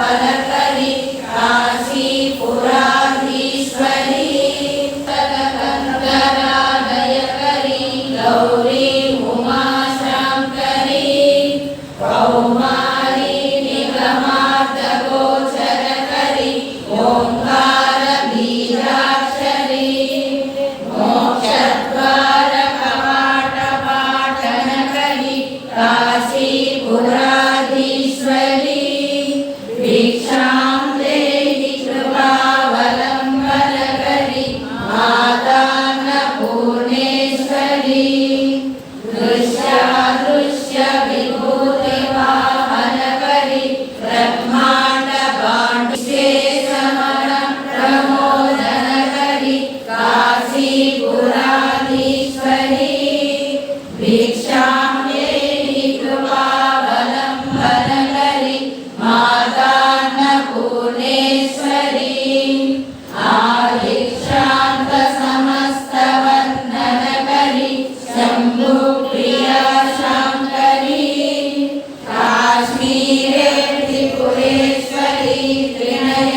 फलकरी काशीपुराधीश्वरी तककन्दरालयकरी गौरी उमाशंकरी कौमारी निगमार्धगोचरकरी ओंकार बीजाक्षरी मोक्षद्वार कवाट पाटनकरी काशीपुराधीश्वरी भिक्षां देहि कृपावलम्बनकरी मातान्नपूर्णेश्वरी दृश्यादृश्य विभूतिवाहनकरी ब्रह्माण्ड भाण्डशेषमनं प्रमोदनकरी काशीपुराधीश्वरी भिक्षां देहि कृपावलम्बनकरी मातान्नपूर्णेश्वरी आदिक्षान्त समस्तवन्दनकरी शम्भुप्रिया शाङ्करी काश्मीरे त्रिपुरेश्वरी त्रिनयनी